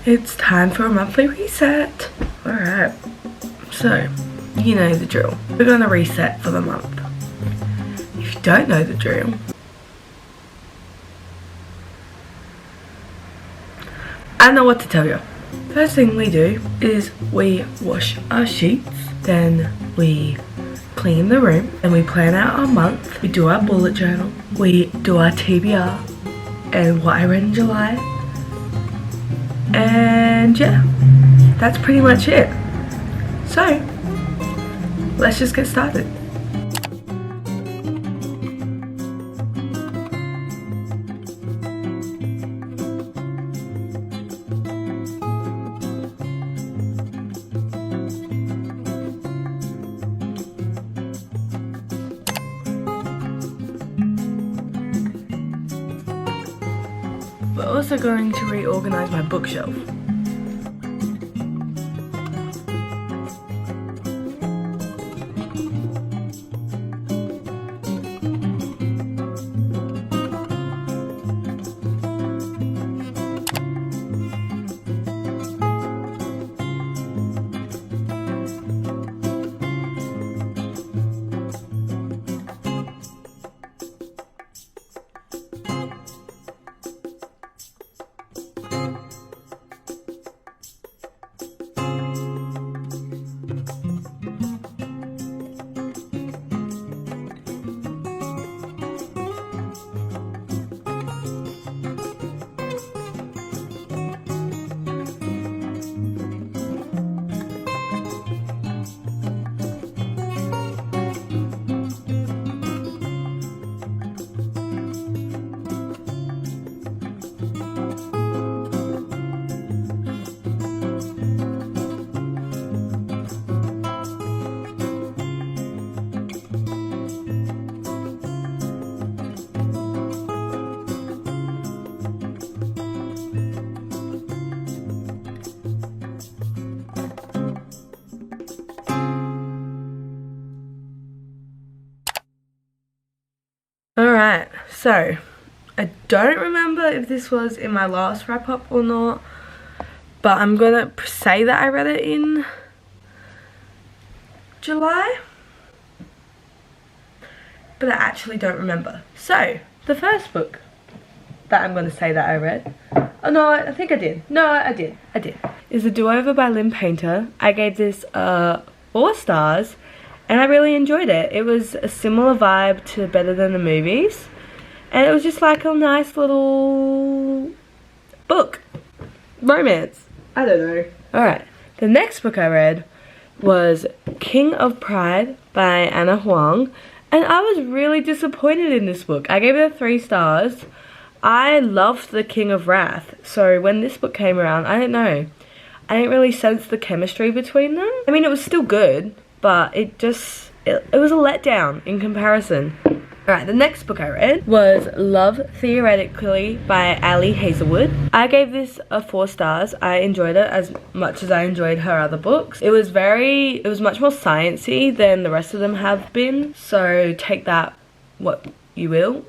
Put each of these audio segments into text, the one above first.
It's time for a monthly reset. Alright, so you know the drill. We're gonna reset for the month. If you don't know the drill, I know what to tell you. First thing we do is we wash our sheets, then we clean the room, and we plan out our month. We do our bullet journal, we do our TBR and what I read in July, and yeah, that's pretty much it. So let's just get started. We're also going to reorganize my bookshelf. Alright, so I don't remember if this was in my last wrap up or not, but I'm gonna say that I read it in July, but I actually don't remember. So the first book that I'm gonna say that I read, oh no, I think I did. No, I did, is The Do-Over by Lynn Painter. I gave this 4 stars. And I really enjoyed it. It was a similar vibe to Better Than the Movies. And it was just like a nice little book. Romance. I don't know. Alright. The next book I read was King of Pride by Anna Huang. And I was really disappointed in this book. I gave it 3 stars. I loved The King of Wrath. So when this book came around, I don't know. I didn't really sense the chemistry between them. I mean, it was still good, but it was a letdown in comparison. Alright, the next book I read was Love Theoretically by Ali Hazelwood. I gave this 4 stars. I enjoyed it as much as I enjoyed her other books. It was much more sciencey than the rest of them have been. So take that what you will.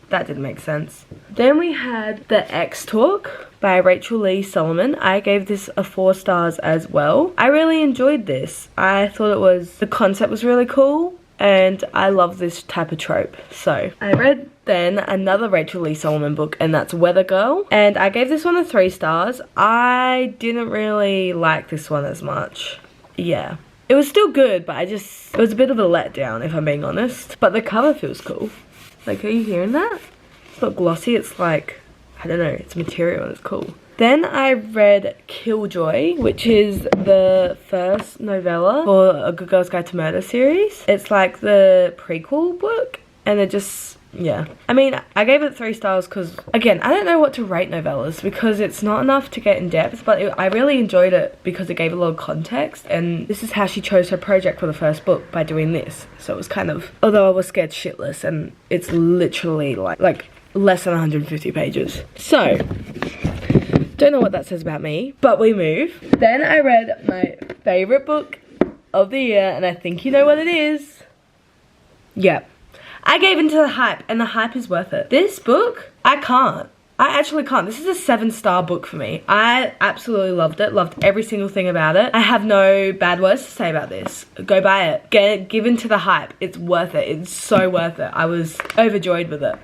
That didn't make sense. Then we had The X Talk by Rachel Lee Solomon. I gave this 4 stars as well. I really enjoyed this. I thought the concept was really cool, and I love this type of trope. So I read then another Rachel Lee Solomon book, and that's Weather Girl, and I gave this one 3 stars. I didn't really like this one as much. Yeah. It was still good, but it was a bit of a letdown if I'm being honest. But the cover feels cool. Like, are you hearing that? It's not glossy, it's like, I don't know, it's material and it's cool. Then I read Killjoy, which is the first novella for A Good Girl's Guide to Murder series. It's like the prequel book, and it just, yeah. I mean, I gave it 3 stars because, again, I don't know what to rate novellas because it's not enough to get in depth, but I really enjoyed it because it gave a lot of context, and this is how she chose her project for the first book, by doing this. So it was kind of, although I was scared shitless, and it's literally like less than 150 pages. So don't know what that says about me, but we move. Then I read my favorite book of the year, and I think you know what it is. Yep. I gave into the hype, and the hype is worth it. This book, I can't. I actually can't. This is a 7-star book for me. I absolutely loved it. Loved every single thing about it. I have no bad words to say about this. Go buy it. Give into the hype. It's worth it. It's so worth it. I was overjoyed with it.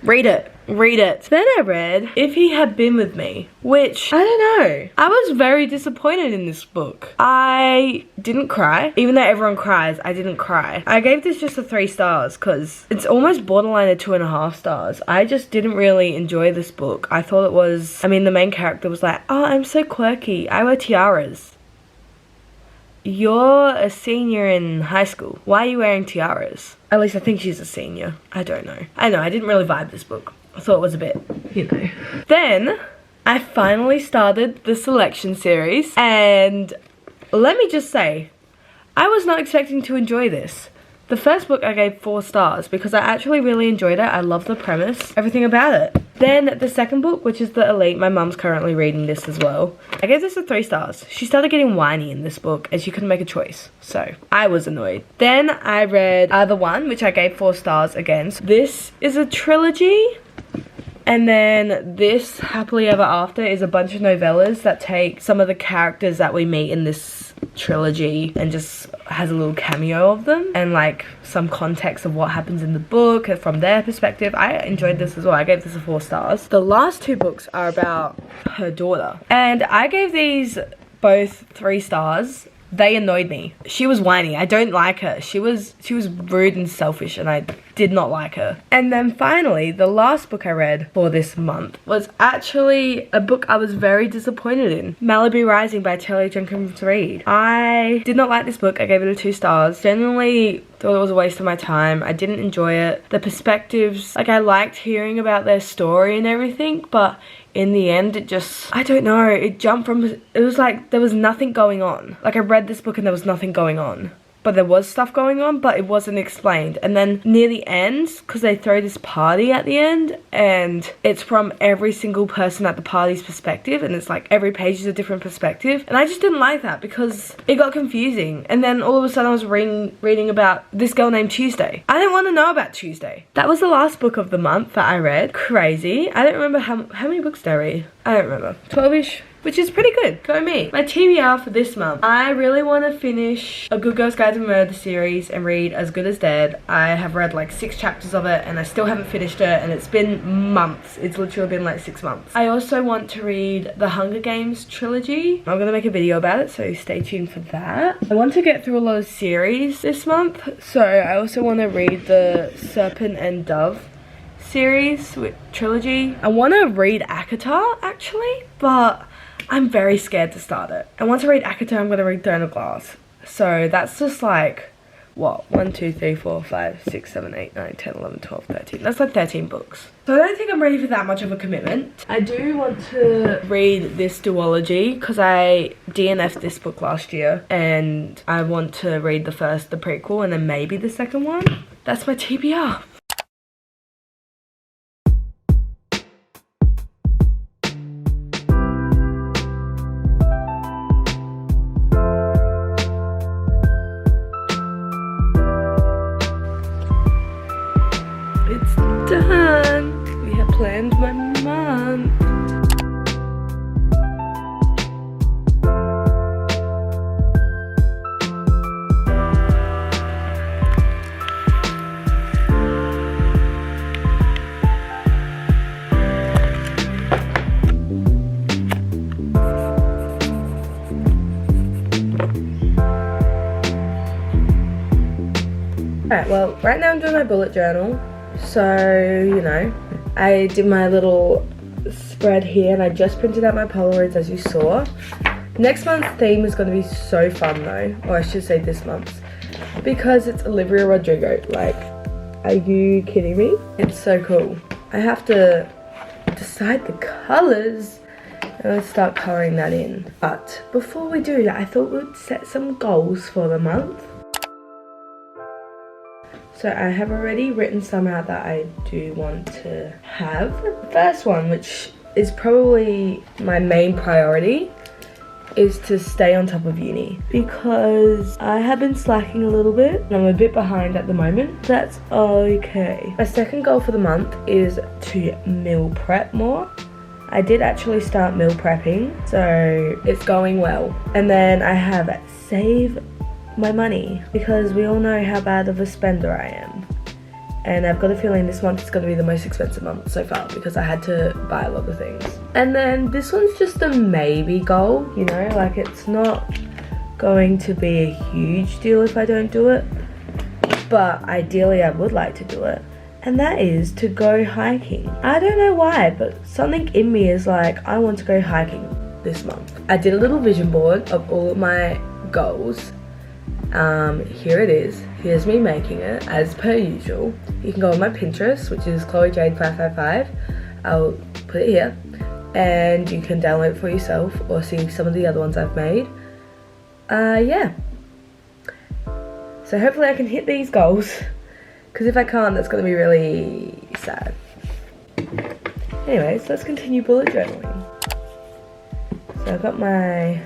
Read it. Read it. Then I read If He Had Been With Me, which, I don't know. I was very disappointed in this book. I didn't cry. Even though everyone cries, I didn't cry. I gave this just a 3 stars because it's almost borderline a 2.5 stars. I just didn't really enjoy this book. I thought it was, I mean, the main character was like, oh, I'm so quirky. I wear tiaras. You're a senior in high school. Why are you wearing tiaras? At least I think she's a senior. I don't know. I didn't really vibe this book. I thought it was a bit, you know. Then I finally started the selection series, and let me just say, I was not expecting to enjoy this. The first book I gave 4 stars because I actually really enjoyed it. I love the premise, everything about it. Then the second book, which is The Elite, my mum's currently reading this as well. I gave this a 3 stars. She started getting whiny in this book and she couldn't make a choice. So I was annoyed. Then I read The One, which I gave 4 stars again. So this is a trilogy. And then this, Happily Ever After, is a bunch of novellas that take some of the characters that we meet in this trilogy and just has a little cameo of them and like some context of what happens in the book from their perspective. I enjoyed this as well. I gave this a 4 stars. The last 2 books are about her daughter, and I gave these both 3 stars. They annoyed me. She was whiny. I don't like her. She was rude and selfish, and I did not like her. And then finally, the last book I read for this month was actually a book I was very disappointed in. Malibu Rising by Taylor Jenkins Reid. I did not like this book. I gave it a 2 stars. Genuinely thought it was a waste of my time. I didn't enjoy it. The perspectives, like I liked hearing about their story and everything, but in the end, it just, I don't know, it jumped from, it was like there was nothing going on. Like I read this book and there was nothing going on. But there was stuff going on, but it wasn't explained. And then near the end, because they throw this party at the end, and it's from every single person at the party's perspective, and it's like every page is a different perspective. And I just didn't like that because it got confusing. And then all of a sudden I was reading about this girl named Tuesday. I didn't want to know about Tuesday. That was the last book of the month that I read. Crazy. I don't remember how many books did I read? I don't remember. 12-ish. Which is pretty good. Go me. My TBR for this month. I really want to finish A Good Girl's Guide to Murder series and read As Good as Dead. I have read like 6 chapters of it and I still haven't finished it, and it's been months. It's literally been like 6 months. I also want to read the Hunger Games trilogy. I'm going to make a video about it, so stay tuned for that. I want to get through a lot of series this month, so I also want to read the Serpent and Dove series with trilogy. I want to read ACOTAR actually, but I'm very scared to start it. And once I read ACOTAR, I'm going to read Throne of Glass. So that's just like, what? 1, 2, 3, 4, 5, 6, 7, 8, 9, 10, 11, 12, 13. That's like 13 books. So I don't think I'm ready for that much of a commitment. I do want to read this duology because I DNF'd this book last year. And I want to read the prequel, and then maybe the second one. That's my TBR. Done. We have planned my month. Alright, well, right now I'm doing my bullet journal. So, you know, I did my little spread here and I just printed out my Polaroids as you saw. Next month's theme is going to be so fun though, or I should say this month's, because it's Olivia Rodrigo. Like, are you kidding me? It's so cool. I have to decide the colours and let's start colouring that in. But before we do that, I thought we'd set some goals for the month. So I have already written some out that I do want to have. The first one, which is probably my main priority, is to stay on top of uni, because I have been slacking a little bit and I'm a bit behind at the moment. That's okay. My second goal for the month is to meal prep more. I did actually start meal prepping, so it's going well. And then I have save my money, because we all know how bad of a spender I am. And I've got a feeling this month is going to be the most expensive month so far, because I had to buy a lot of things. And then this one's just a maybe goal, you know, like it's not going to be a huge deal if I don't do it, but ideally I would like to do it. And that is to go hiking. I don't know why, but something in me is like, I want to go hiking this month. I did a little vision board of all of my goals. Here it is. Here's me making it as per usual. You can go on my Pinterest, which is ChloeJade555. I'll put it here, and you can download it for yourself or see some of the other ones I've made. Yeah. So hopefully I can hit these goals, because if I can't, that's going to be really sad. Anyways, let's continue bullet journaling. So I've got my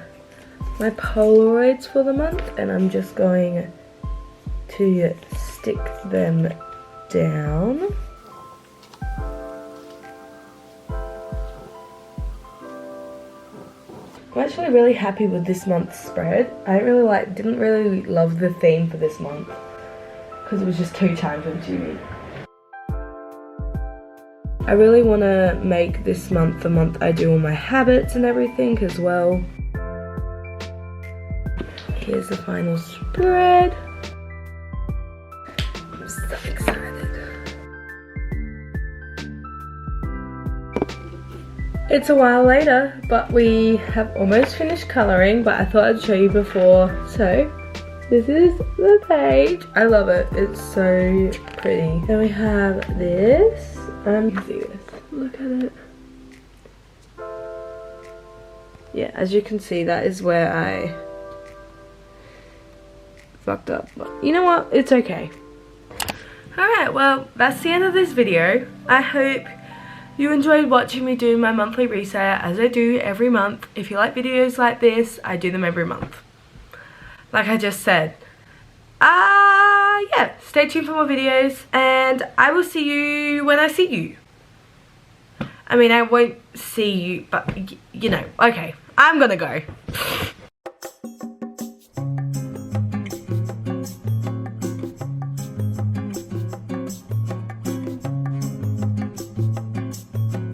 Polaroids for the month, and I'm just going to stick them down. I'm actually really happy with this month's spread. I didn't really love the theme for this month, because it was just too time consuming. I really want to make this month the month I do all my habits and everything as well. Here's the final spread. I'm so excited. It's a while later, but we have almost finished colouring, but I thought I'd show you before. So, this is the page. I love it. It's so pretty. Then we have this. You can see this. Look at it. Yeah, as you can see, that is where I fucked up, but you know what, it's okay. Alright, well, that's the end of this video. I hope you enjoyed watching me do my monthly reset, as I do every month. If you like videos like this, I do them every month, like I just said. Yeah, stay tuned for more videos, and I will see you when I see you. I mean, I won't see you, but you know. Okay, I'm gonna go.